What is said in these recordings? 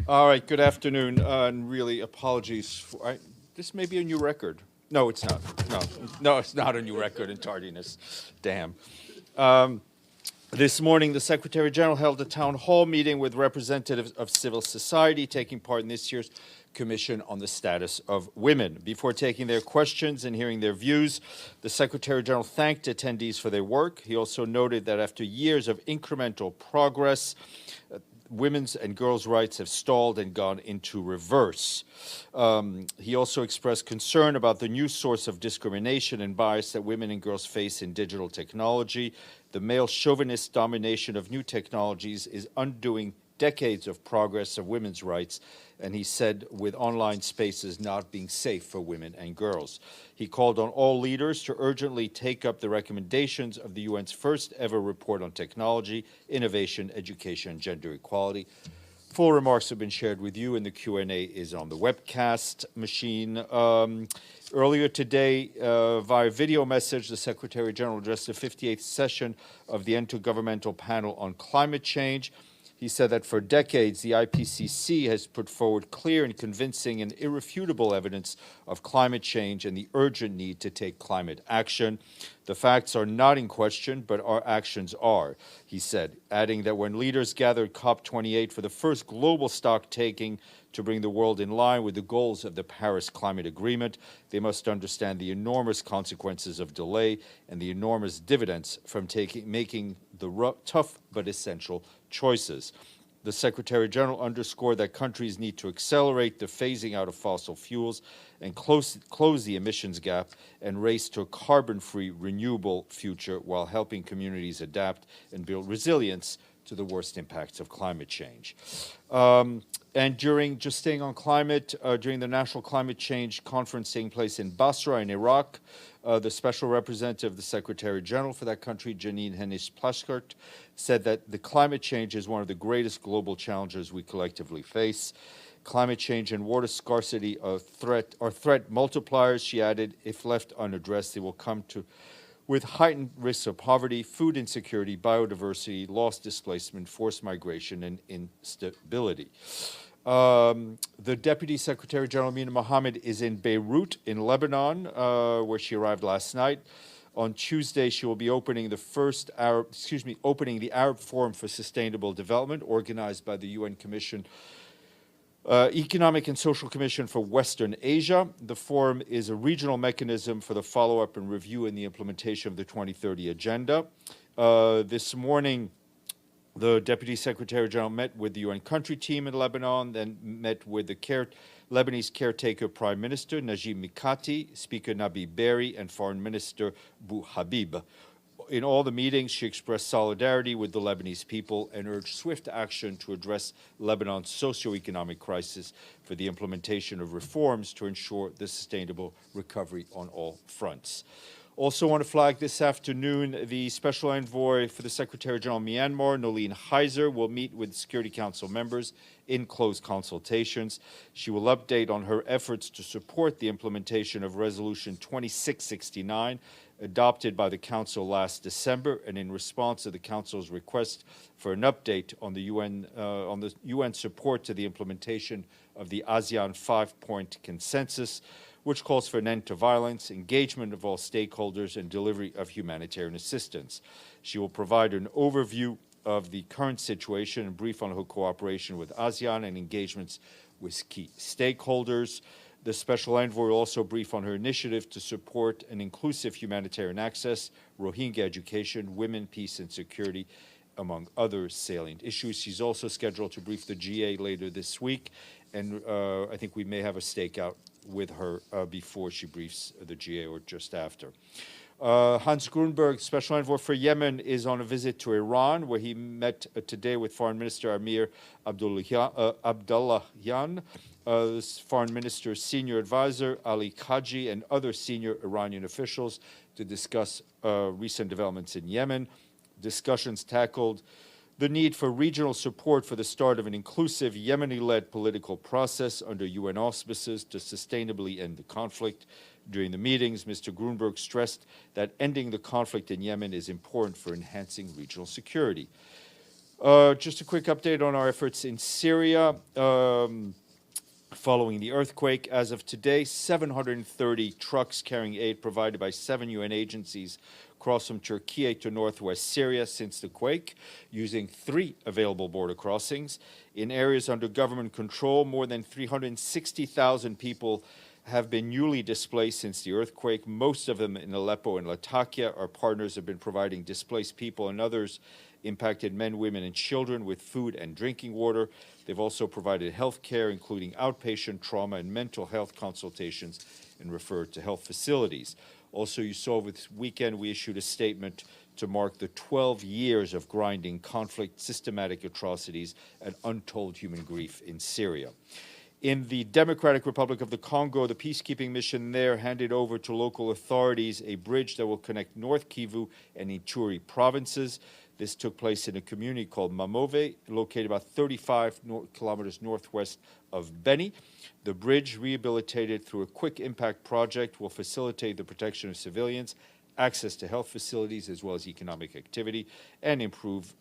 All right, good afternoon, and really apologies for, this may be a new record. No, it's not. No, no, it's not a new record in tardiness. Damn. This morning, the Secretary General held a town hall meeting with representatives of civil society taking part in this year's Commission on the Status of Women. Before taking their questions and hearing their views, the Secretary General thanked attendees for their work. He also noted that after years of incremental progress, women's and girls' rights have stalled and gone into reverse. He also expressed concern about the new source of discrimination and bias that women and girls face in digital technology. The male chauvinist domination of new technologies is undoing decades of progress of women's rights, and he said with online spaces not being safe for women and girls. He called on all leaders to urgently take up the recommendations of the UN's first ever report on technology, innovation, education, and gender equality. Full remarks have been shared with you, and the Q&A is on the webcast machine. Earlier today, via video message, the Secretary General addressed the 58th session of the Intergovernmental Panel on Climate Change. He said that for decades, the IPCC has put forward clear and convincing and irrefutable evidence of climate change and the urgent need to take climate action. The facts are not in question, but our actions are, he said, adding that when leaders gathered COP28 for the first global stock-taking to bring the world in line with the goals of the Paris Climate Agreement, they must understand the enormous consequences of delay and the enormous dividends from making the tough but essential choices. The Secretary General underscored that countries need to accelerate the phasing out of fossil fuels and close the emissions gap and race to a carbon-free, renewable future while helping communities adapt and build resilience to the worst impacts of climate change. And just staying on climate, during the National Climate Change Conference taking place in Basra in Iraq, the Special Representative of the Secretary General for that country, Janine Hennis-Plasschaert, said that the climate change is one of the greatest global challenges we collectively face. Climate change and water scarcity are threat multipliers, she added. If left unaddressed, they will come with heightened risks of poverty, food insecurity, biodiversity, loss, displacement, forced migration, and instability. The Deputy Secretary General Mina Mohammed is in Beirut, in Lebanon, where she arrived last night. On Tuesday, she will be opening the Arab Forum for Sustainable Development, organized by the UN Commission Economic and Social Commission for Western Asia. The forum is a regional mechanism for the follow-up and review and the implementation of the 2030 Agenda. This morning, the Deputy Secretary General met with the UN country team in Lebanon, then met with the Lebanese caretaker Prime Minister Najib Mikati, Speaker Nabi Berri, and Foreign Minister Bou Habib. In all the meetings, she expressed solidarity with the Lebanese people and urged swift action to address Lebanon's socio-economic crisis for the implementation of reforms to ensure the sustainable recovery on all fronts. Also want to flag this afternoon, the Special Envoy for the Secretary General of Myanmar, Nolene Heiser, will meet with Security Council members in closed consultations. She will update on her efforts to support the implementation of Resolution 2669, adopted by the Council last December, and in response to the Council's request for an update on the UN support to the implementation of the ASEAN 5-point consensus, which calls for an end to violence, engagement of all stakeholders, and delivery of humanitarian assistance. She will provide an overview of the current situation and brief on her cooperation with ASEAN and engagements with key stakeholders. The Special Envoy will also brief on her initiative to support an inclusive humanitarian access, Rohingya education, women, peace and security, among other salient issues. She's also scheduled to brief the GA later this week, and I think we may have a stakeout with her before she briefs the GA or just after. Hans Grunberg, Special Envoy for Yemen, is on a visit to Iran, where he met today with Foreign Minister Amir Abdullahian, Foreign Minister's senior advisor Ali Khaji, and other senior Iranian officials to discuss recent developments in Yemen. Discussions tackled the need for regional support for the start of an inclusive Yemeni-led political process under UN auspices to sustainably end the conflict. During the meetings, Mr. Grunberg stressed that ending the conflict in Yemen is important for enhancing regional security. Just a quick update on our efforts in Syria. Following the earthquake, as of today, 730 trucks carrying aid provided by 7 UN agencies crossed from Turkey to northwest Syria since the quake, using 3 available border crossings. In areas under government control, more than 360,000 people have been newly displaced since the earthquake, most of them in Aleppo and Latakia. Our partners have been providing displaced people and others impacted men, women, and children with food and drinking water. They've also provided health care, including outpatient trauma and mental health consultations, and referred to health facilities. Also, you saw this weekend we issued a statement to mark the 12 years of grinding conflict, systematic atrocities, and untold human grief in Syria. In the Democratic Republic of the Congo, the peacekeeping mission there handed over to local authorities a bridge that will connect North Kivu and Ituri provinces. This took place in a community called Mamove, located about 35 kilometers northwest of Beni. The bridge, rehabilitated through a quick impact project, will facilitate the protection of civilians, access to health facilities, as well as economic activity, and improve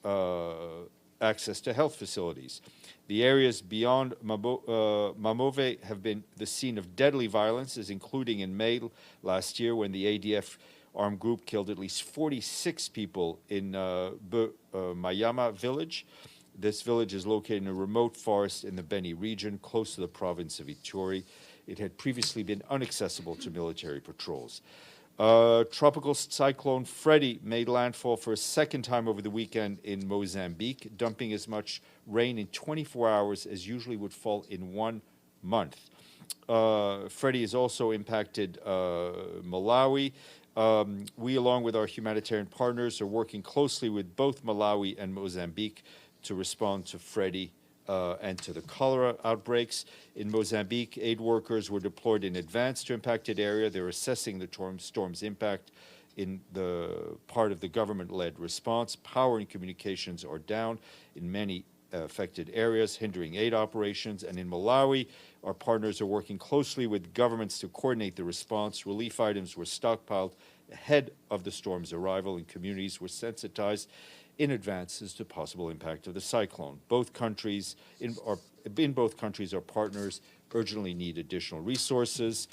access to health facilities. The areas beyond Mamove have been the scene of deadly violences, including in May last year when the ADF armed group killed at least 46 people in Mayama village. This village is located in a remote forest in the Beni region, close to the province of Ituri. It had previously been inaccessible to military patrols. Tropical cyclone Freddy made landfall for a second time over the weekend in Mozambique, dumping as much rain in 24 hours as usually would fall in 1 month. Freddy has also impacted Malawi. We, along with our humanitarian partners, are working closely with both Malawi and Mozambique to respond to Freddy and to the cholera outbreaks. In Mozambique, aid workers were deployed in advance to impacted area. They're assessing the storm's impact in the part of the government-led response. Power and communications are down in many affected areas, hindering aid operations. And in Malawi, our partners are working closely with governments to coordinate the response. Relief items were stockpiled ahead of the storm's arrival, and communities were sensitized in advance as to possible impact of the cyclone. Both countries, in both countries, our partners urgently need additional resources.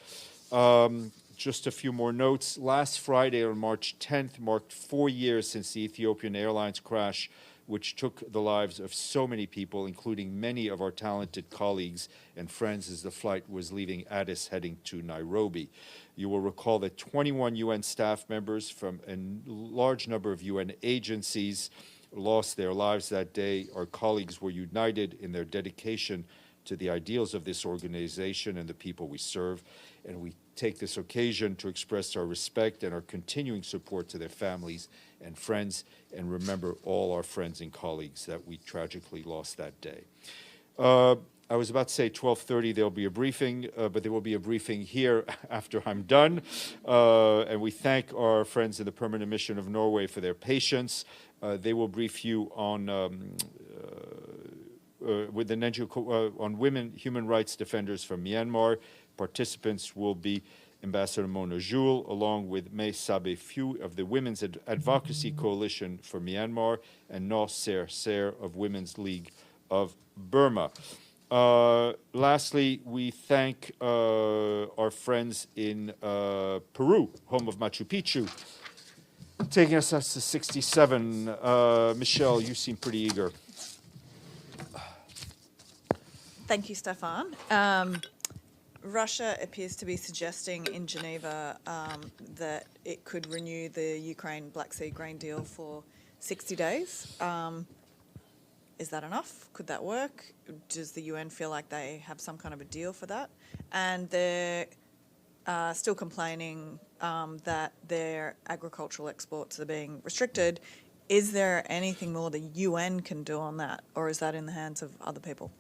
Just a few more notes. Last Friday, on March 10th, marked 4 years since the Ethiopian Airlines crash, which took the lives of so many people, including many of our talented colleagues and friends, as the flight was leaving Addis heading to Nairobi. You will recall that 21 UN staff members from a large number of UN agencies lost their lives that day. Our colleagues were united in their dedication to the ideals of this organization and the people we serve, and we take this occasion to express our respect and our continuing support to their families and friends, and remember all our friends and colleagues that we tragically lost that day. I was about to say 12:30 there'll be a briefing, but there will be a briefing here after I'm done. And we thank our friends in the Permanent Mission of Norway for their patience. They will brief you on with the on women human rights defenders from Myanmar. Participants will be Ambassador Mona Juul, along with May Sabe Few of the Women's Advocacy Coalition for Myanmar, and No Ser Ser of Women's League of Burma. Lastly, we thank our friends in Peru, home of Machu Picchu, taking us to 67. Michelle, you seem pretty eager. Thank you, Stéphane. Russia appears to be suggesting in Geneva that it could renew the Ukraine Black Sea grain deal for 60 days. Is that enough? Could that work? Does the UN feel like they have some kind of a deal for that? And they're still complaining that their agricultural exports are being restricted. Is there anything more the UN can do on that, or is that in the hands of other people?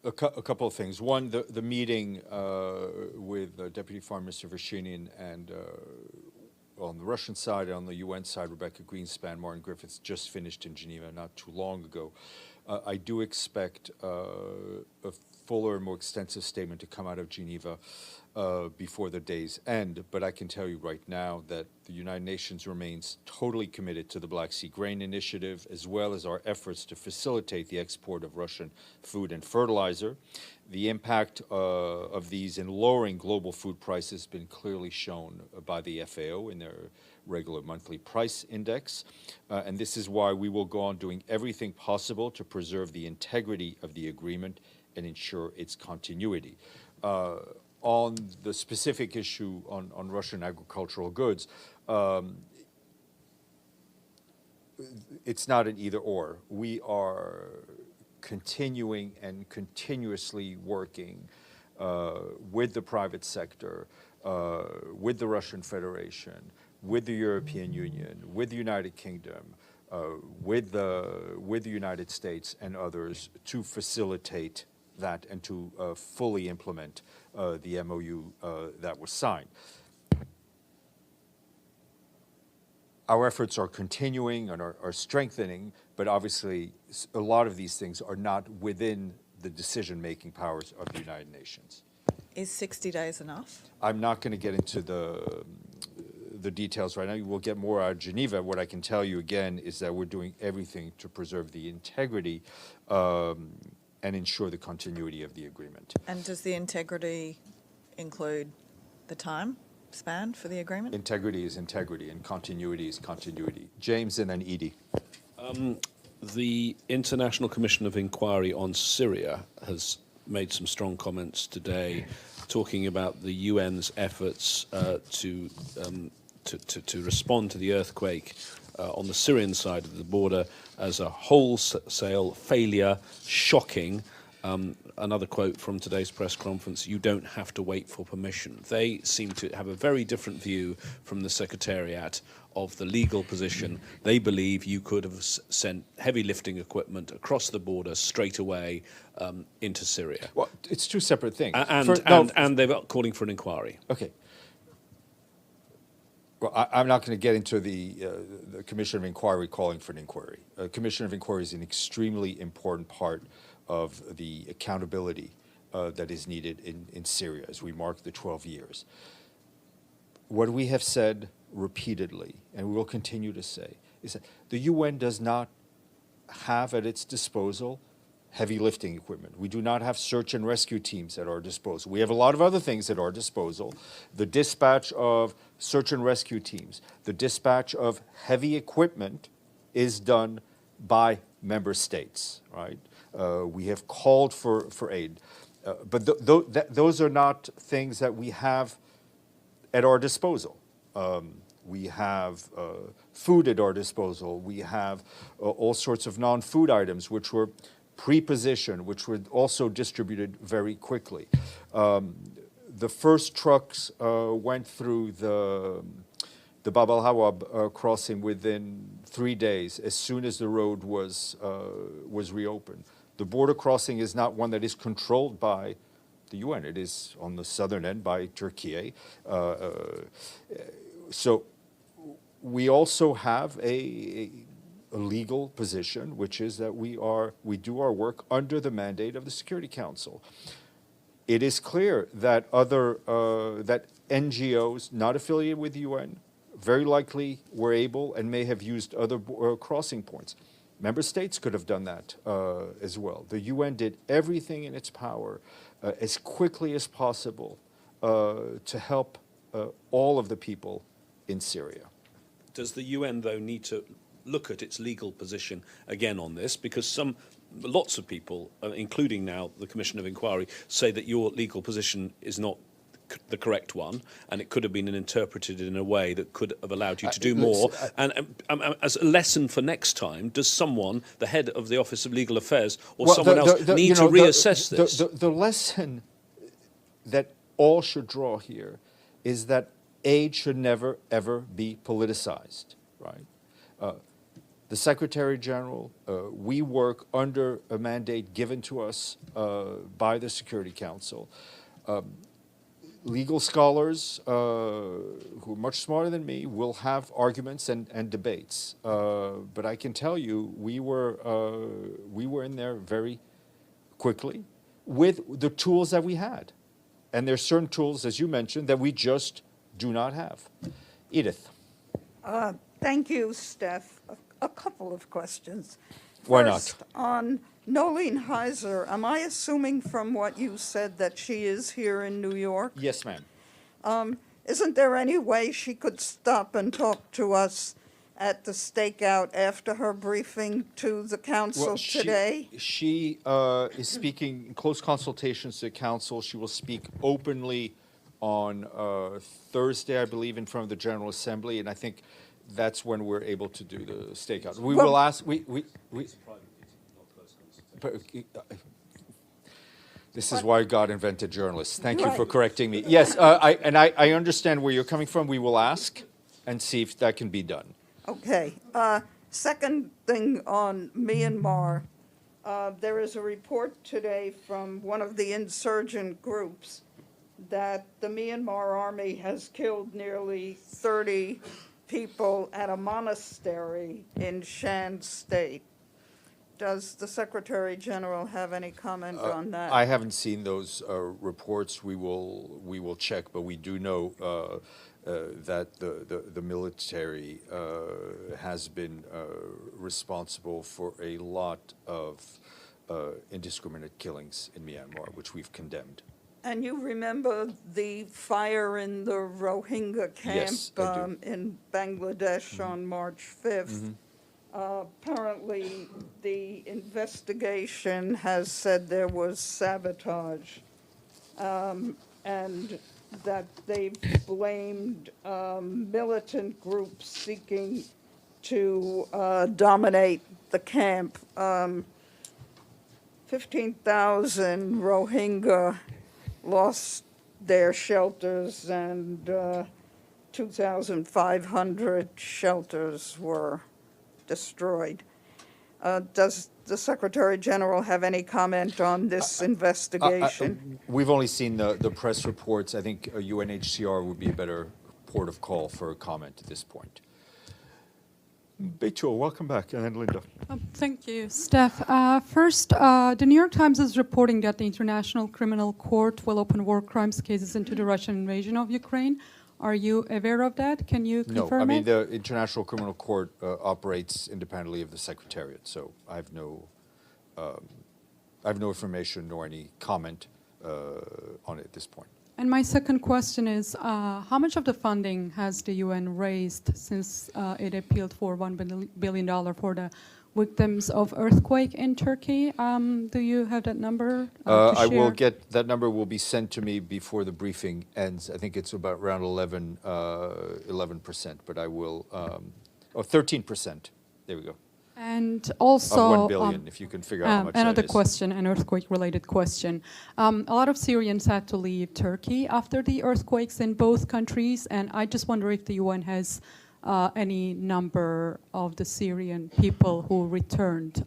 A couple of things. One, the meeting with Deputy Foreign Minister Vershinin and on the Russian side and on the UN side, Rebecca Greenspan, Martin Griffiths, just finished in Geneva not too long ago. I do expect a fuller, more extensive statement to come out of Geneva before the day's end. But I can tell you right now that the United Nations remains totally committed to the Black Sea Grain Initiative, as well as our efforts to facilitate the export of Russian food and fertilizer. The impact of these in lowering global food prices has been clearly shown by the FAO in their regular monthly price index. And this is why we will go on doing everything possible to preserve the integrity of the agreement and ensure its continuity. On the specific issue on Russian agricultural goods, it's not an either or. We are continuing and continuously working with the private sector, with the Russian Federation, with the European Union, with the United Kingdom, with the United States and others to facilitate that and to fully implement the MOU that was signed. Our efforts are continuing and are strengthening, but obviously a lot of these things are not within the decision-making powers of the United Nations. Is 60 days enough? I'm not going to get into the details right now. We'll get more out of Geneva. What I can tell you again is that we're doing everything to preserve the integrity and ensure the continuity of the agreement. And does the integrity include the time span for the agreement? Integrity is integrity and continuity is continuity. James and then Edie. The International Commission of Inquiry on Syria has made some strong comments today talking about the UN's efforts to respond to the earthquake on the Syrian side of the border as a wholesale failure, shocking. Another quote from today's press conference, "You don't have to wait for permission." They seem to have a very different view from the Secretariat of the legal position. They believe you could have sent heavy lifting equipment across the border straight away into Syria. Well, it's two separate things. And they're calling for an inquiry. Okay. Well, I'm not going to get into the Commission of Inquiry calling for an inquiry. Commission of Inquiry is an extremely important part of the accountability that is needed in Syria as we mark the 12 years. What we have said repeatedly, and we will continue to say, is that the UN does not have at its disposal heavy lifting equipment. We do not have search and rescue teams at our disposal. We have a lot of other things at our disposal. The dispatch of search and rescue teams, the dispatch of heavy equipment is done by member states, right? We have called for aid. But those are not things that we have at our disposal. We have food at our disposal. We have all sorts of non-food items which were pre-positioned, which were also distributed very quickly. The first trucks went through the Bab al-Hawab crossing within 3 days, as soon as the road was reopened. The border crossing is not one that is controlled by the UN. It is on the southern end by Turkey. So we also have a legal position, which is that we do our work under the mandate of the Security Council. It is clear that that NGOs not affiliated with the UN very likely were able and may have used other crossing points. Member states could have done that as well. The UN did everything in its power as quickly as possible to help all of the people in Syria. Does the UN, though, need to look at its legal position again on this? Because lots of people, including now the Commission of Inquiry, say that your legal position is not the correct one, and it could have been interpreted in a way that could have allowed you to do more. And as a lesson for next time, does someone, the head of the Office of Legal Affairs, or someone else, need to reassess this? The lesson that all should draw here is that aid should never, ever be politicized, right? The Secretary General, we work under a mandate given to us by the Security Council. legal scholars who are much smarter than me will have arguments and debates. But I can tell you, we were in there very quickly with the tools that we had. And there's certain tools, as you mentioned, that we just do not have. Edith. Thank you, Steph. A couple of questions. Why not? First, on Nolene Heiser, am I assuming from what you said that she is here in New York? Yes, ma'am. Isn't there any way she could stop and talk to us at the stakeout after her briefing to the council today? She is speaking in close consultations to the council. She will speak openly on Thursday, I believe, in front of the General Assembly, and I think that's when we're able to do the stakeout. We will ask. This is why God invented journalists. Thank you for correcting me. Yes, I understand where you're coming from. We will ask and see if that can be done. Okay. Second thing on Myanmar, there is a report today from one of the insurgent groups that the Myanmar army has killed nearly 30 people at a monastery in Shan State. Does the Secretary General have any comment on that? I haven't seen those reports. We will check, but we do know that the military has been responsible for a lot of indiscriminate killings in Myanmar, which we've condemned. And you remember the fire in the Rohingya camp Yes, I do. in Bangladesh on March 5th? Apparently, the investigation has said there was sabotage, and that they've blamed militant groups seeking to dominate the camp. 15,000 Rohingya lost their shelters, and 2,500 shelters were destroyed. Does the Secretary General have any comment on this investigation? We've only seen the press reports. I think UNHCR would be a better port of call for a comment at this point. Becho, welcome back, and then Linda. Thank you, Steph. First, the New York Times is reporting that the International Criminal Court will open war crimes cases into the Russian invasion of Ukraine. Are you aware of that? Can you confirm No, I mean, it? the International Criminal Court operates independently of the Secretariat, so I have no information nor any comment on it at this point. And my second question is, how much of the funding has the UN raised since it appealed for $1 billion for the victims of earthquake in Turkey? Do you have that number to I will share? get, that number will be sent to me before the briefing ends. I think it's about around 11%, but I will, 13%. There we go. And also, Of 1 billion, if you can figure out how much another that is. question, an earthquake-related question. A lot of Syrians had to leave Turkey after the earthquakes in both countries, and I just wonder if the UN has any number of the Syrian people who returned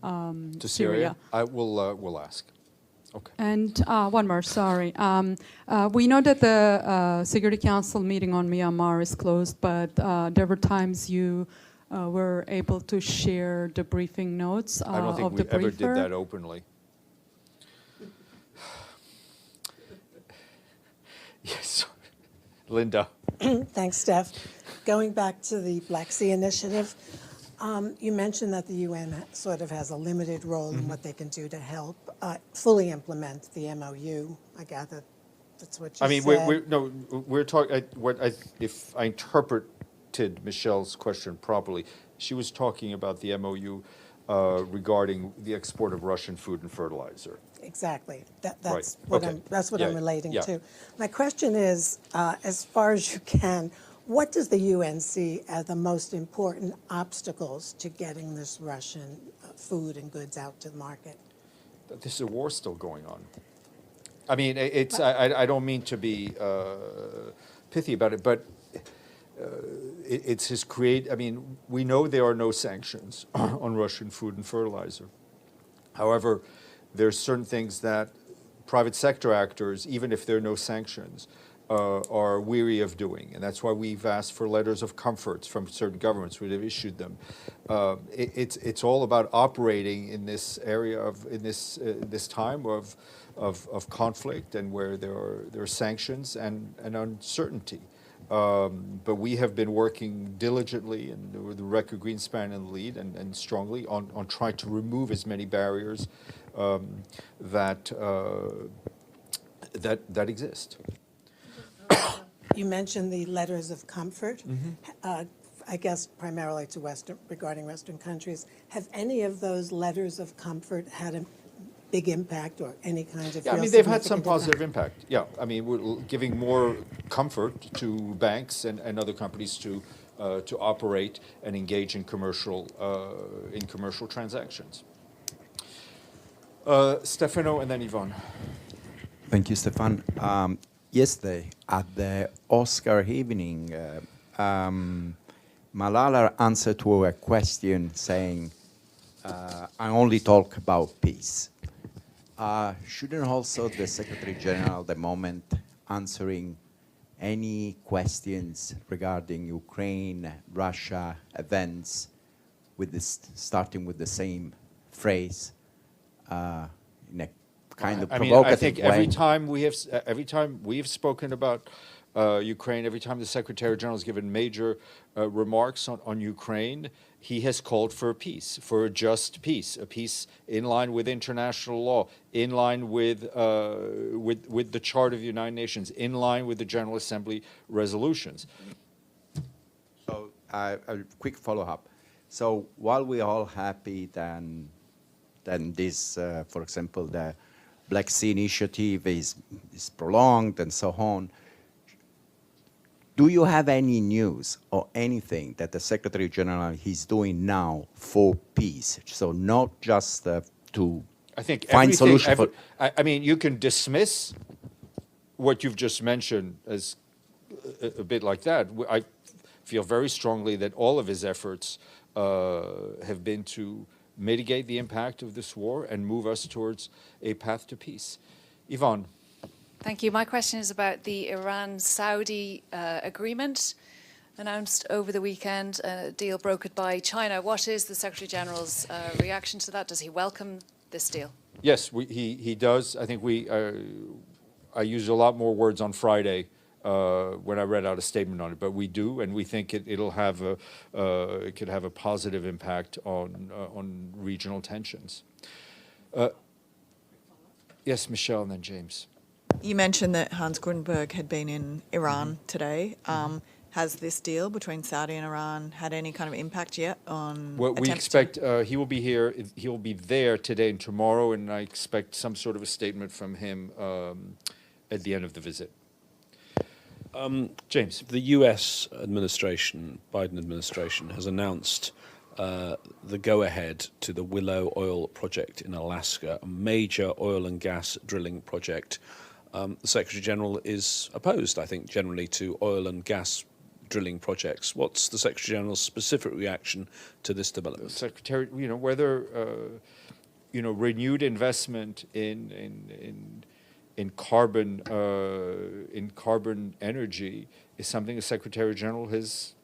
To Syria? I will, we'll ask. Okay. And one more, sorry. We know that the Security Council meeting on Myanmar is closed, but there were times you were able to share the briefing notes I don't think of we the briefer. ever did that openly. Yes, Linda. Thanks, Steph. Going back to the Black Sea Initiative, you mentioned that the UN sort of has a limited role in what they can do to help fully implement the MOU. I gather that's what you I mean, said. we're talking, if I interpreted Michelle's question properly, she was talking about the MOU regarding the export of Russian food and fertilizer. Exactly. That's Right. what Okay. I'm Yeah, relating yeah. to. My question is, as far as you can, what does the UN see as the most important obstacles to getting this Russian food and goods out to the market? There's a war still going on. I mean, I don't mean to be pithy about it, but it's his I mean, we know there are no sanctions on Russian food and fertilizer. However, there's certain things that private sector actors, even if there are no sanctions, are weary of doing, and that's why we've asked for letters of comfort from certain governments. We have issued them. It's all about operating in this area in this time of conflict and where there are sanctions and uncertainty. But we have been working diligently, and with Rebecca Greenspan in the lead, and strongly on trying to remove as many barriers that exist. You mentioned the letters of comfort, I guess primarily to regarding Western countries. Have any of those letters of comfort had a big impact or any kind of Yeah, I real mean, they've had some significant positive impact. Yeah, I mean, we're giving more comfort to banks and other companies to operate and engage in commercial transactions. Stefano and then Yvonne. Thank you, Stéphane. Yesterday, at the Oscar evening, Malala answered to a question saying, I only talk about peace. Shouldn't also the Secretary General at the moment answering any questions regarding Ukraine, Russia events, with this, starting with the same phrase, in a kind of provocative I think way? every time we have spoken about Ukraine, every time the Secretary General has given major remarks on Ukraine, he has called for peace, for a just peace, a peace in line with international law, in line with the Charter of the United Nations, in line with the General Assembly resolutions. So a quick follow-up. So while we're all happy then this, for example, the Black Sea Initiative is prolonged and so on, do you have any news or anything that the Secretary General is doing now for peace? So not just to I think find solution for... I mean, you can dismiss what you've just mentioned as a bit like that. I feel very strongly that all of his efforts have been to mitigate the impact of this war and move us towards a path to peace. Yvonne. Thank you. My question is about the Iran-Saudi agreement announced over the weekend, a deal brokered by China. What is the Secretary General's reaction to that? Does he welcome this deal? Yes, he does. I think I used a lot more words on Friday when I read out a statement on it, but we do, and we think it could have a positive impact on regional tensions. Yes, Michelle, and then James. You mentioned that Hans Grundberg had been in Iran today. Has this deal between Saudi and Iran had any kind of impact yet on Well, we attempts to- expect he will be here. He will be there today and tomorrow, and I expect some sort of a statement from him at the end of the visit. James. The U.S. administration, Biden administration, has announced the go-ahead to the Willow Oil project in Alaska, a major oil and gas drilling project. The Secretary General is opposed, I think, generally to oil and gas drilling projects. What's the Secretary General's specific reaction to this development? Secretary, whether renewed investment in carbon energy is something the Secretary General has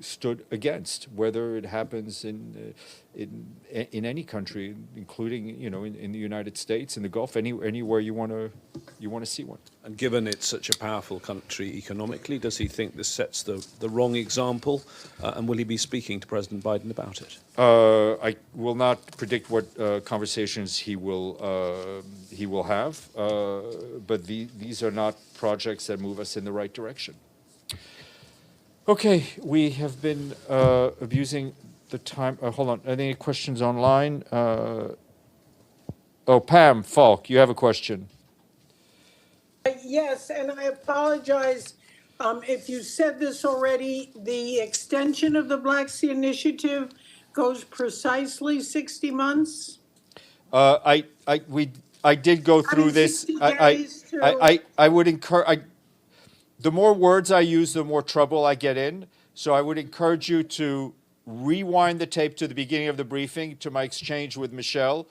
stood against, whether it happens in any country, including in the United States, in the Gulf, anywhere you want to see one. And given it's such a powerful country economically, does he think this sets the wrong example? And will he be speaking to President Biden about it? I will not predict what conversations he will have, but these are not projects that move us in the right direction. Okay, we have been abusing the time. Hold on, any questions online? Pam Falk, you have a question. Yes, and I apologize if you said this already. The extension of the Black Sea Initiative goes precisely 60 months. I did go through this. 60 days to- I would encourage. The more words I use, the more trouble I get in. So I would encourage you to rewind the tape to the beginning of the briefing, to my exchange with Michelle,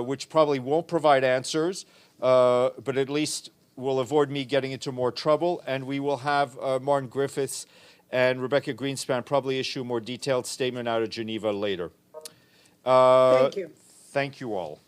which probably won't provide answers, but at least will avoid me getting into more trouble, and we will have Martin Griffiths and Rebecca Greenspan probably issue a more detailed statement out of Geneva later. Thank you. Thank you all.